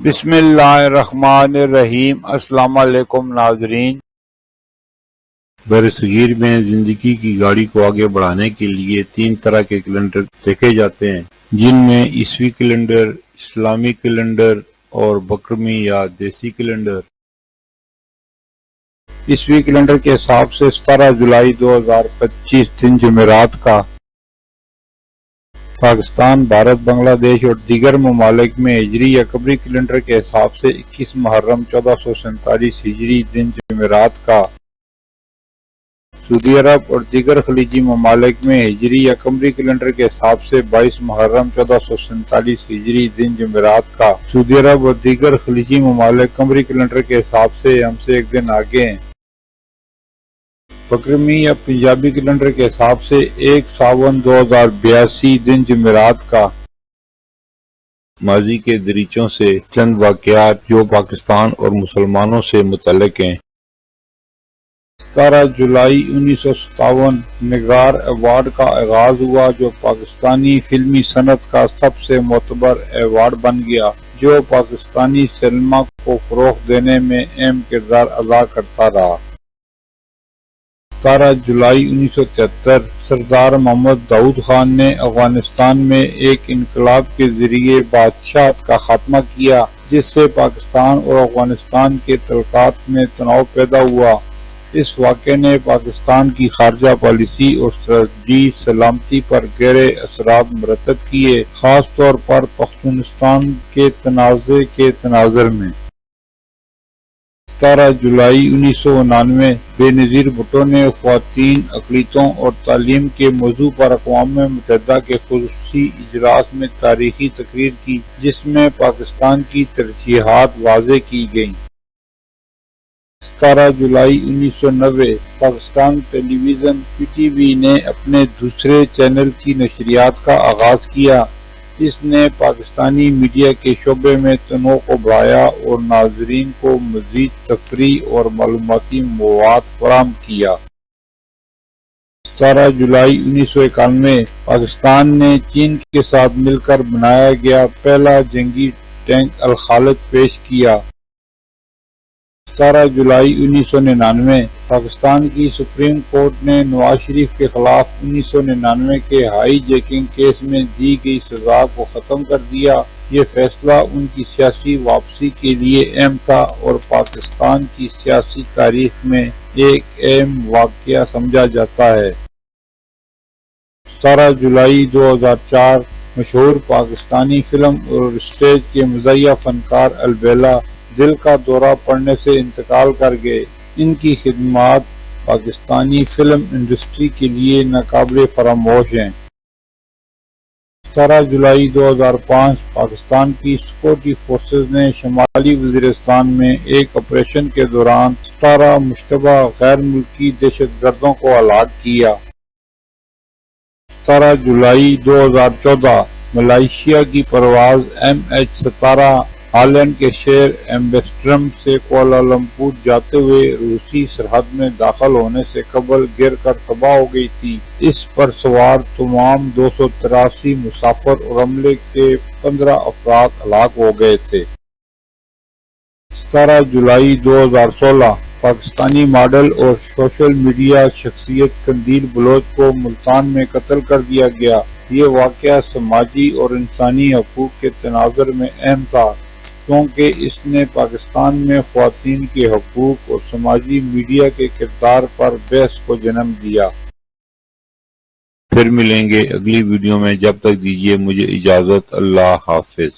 بسم اللہ الرحمن الرحیم۔ السلام علیکم ناظرین۔ برصغیر میں زندگی کی گاڑی کو آگے بڑھانے کے لیے 3 طرح کے کیلنڈر دیکھے جاتے ہیں، جن میں عیسوی کیلنڈر، اسلامی کیلنڈر اور بکرمی یا دیسی کیلنڈر۔ عیسوی کیلنڈر کے حساب سے 17 جولائی 2025 دن جمعرات کا پاکستان، بھارت، بنگلہ دیش اور دیگر ممالک میں ہجری یا قمری کیلنڈر کے حساب سے 21 محرم 1447 ہجری دن جمعرات کا سعودی عرب اور دیگر خلیجی ممالک میں ہجری یا قمری کیلنڈر کے حساب سے 22 محرم 1447 ہجری دن جمعرات کا سعودی عرب اور دیگر خلیجی ممالک قمری کیلنڈر کے حساب سے ہم سے ایک دن آگے ہیں۔ بکرمی یا پنجابی کیلنڈر کے حساب سے 1 ساون 2082 دن جمعرات کا ماضی کے دریچوں سے چند واقعات جو پاکستان اور مسلمانوں سے متعلق ہیں۔ 17 جولائی 1957 نگار ایوارڈ کا آغاز ہوا، جو پاکستانی فلمی صنعت کا سب سے معتبر ایوارڈ بن گیا، جو پاکستانی سینما کو فروغ دینے میں اہم کردار ادا کرتا رہا۔ 17 جولائی 1973 سردار محمد داؤد خان نے افغانستان میں ایک انقلاب کے ذریعے بادشاہت کا خاتمہ کیا، جس سے پاکستان اور افغانستان کے تعلقات میں تناؤ پیدا ہوا۔ اس واقعے نے پاکستان کی خارجہ پالیسی اور سرحدی سلامتی پر گہرے اثرات مرتب کیے، خاص طور پر پختونستان کے تنازع کے تناظر میں۔ 17 جولائی 1999 بے نظیر بھٹو نے خواتین، اقلیتوں اور تعلیم کے موضوع پر اقوام متحدہ کے خصوصی اجلاس میں تاریخی تقریر کی، جس میں پاکستان کی ترجیحات واضح کی گئیں۔ 17 جولائی 1990 پاکستان ٹیلی ویژن پی ٹی وی نے اپنے دوسرے چینل کی نشریات کا آغاز کیا۔ اس نے پاکستانی میڈیا کے شعبے میں تنوع کو بڑھایا اور ناظرین کو مزید تفریح اور معلوماتی مواد فراہم کیا۔ 17 جولائی 1991 پاکستان نے چین کے ساتھ مل کر بنایا گیا پہلا جنگی ٹینک الخالد پیش کیا۔ 17 جولائی 1999 پاکستان کی سپریم کورٹ نے نواز شریف کے خلاف 1999 کے ہائی جیکنگ کیس میں دی گئی سزا کو ختم کر دیا۔ یہ فیصلہ ان کی سیاسی واپسی کے لیے اہم تھا اور پاکستان کی سیاسی تاریخ میں ایک اہم واقعہ سمجھا جاتا ہے۔ 17 جولائی 2004 مشہور پاکستانی فلم اور اسٹیج کے مزاحیہ فنکار البیلا دل کا دورہ پڑنے سے انتقال کر گئے۔ ان کی خدمات پاکستانی فلم انڈسٹری کے لیے ناقابل فراموش ہیں۔ 17 جولائی 2005 پاکستان کی سیکورٹی فورسز نے شمالی وزیرستان میں ایک آپریشن کے دوران 17 مشتبہ غیر ملکی دہشت گردوں کو ہلاک کیا۔ 17 جولائی 2014 ملائیشیا کی پرواز MH17 ہالینڈ کے شہر ایمسٹرڈیم سے کوالالمپور جاتے ہوئے روسی سرحد میں داخل ہونے سے قبل گر کر تباہ ہو گئی تھی۔ اس پر سوار تمام 283 مسافر اور عملے کے 15 افراد ہلاک ہو گئے تھے۔ 17 جولائی 2016 پاکستانی ماڈل اور سوشل میڈیا شخصیت قندیل بلوچ کو ملتان میں قتل کر دیا گیا۔ یہ واقعہ سماجی اور انسانی حقوق کے تناظر میں اہم تھا، کیونکہ اس نے پاکستان میں خواتین کے حقوق اور سماجی میڈیا کے کردار پر بحث کو جنم دیا۔ پھر ملیں گے اگلی ویڈیو میں، جب تک دیجیے مجھے اجازت۔ اللہ حافظ۔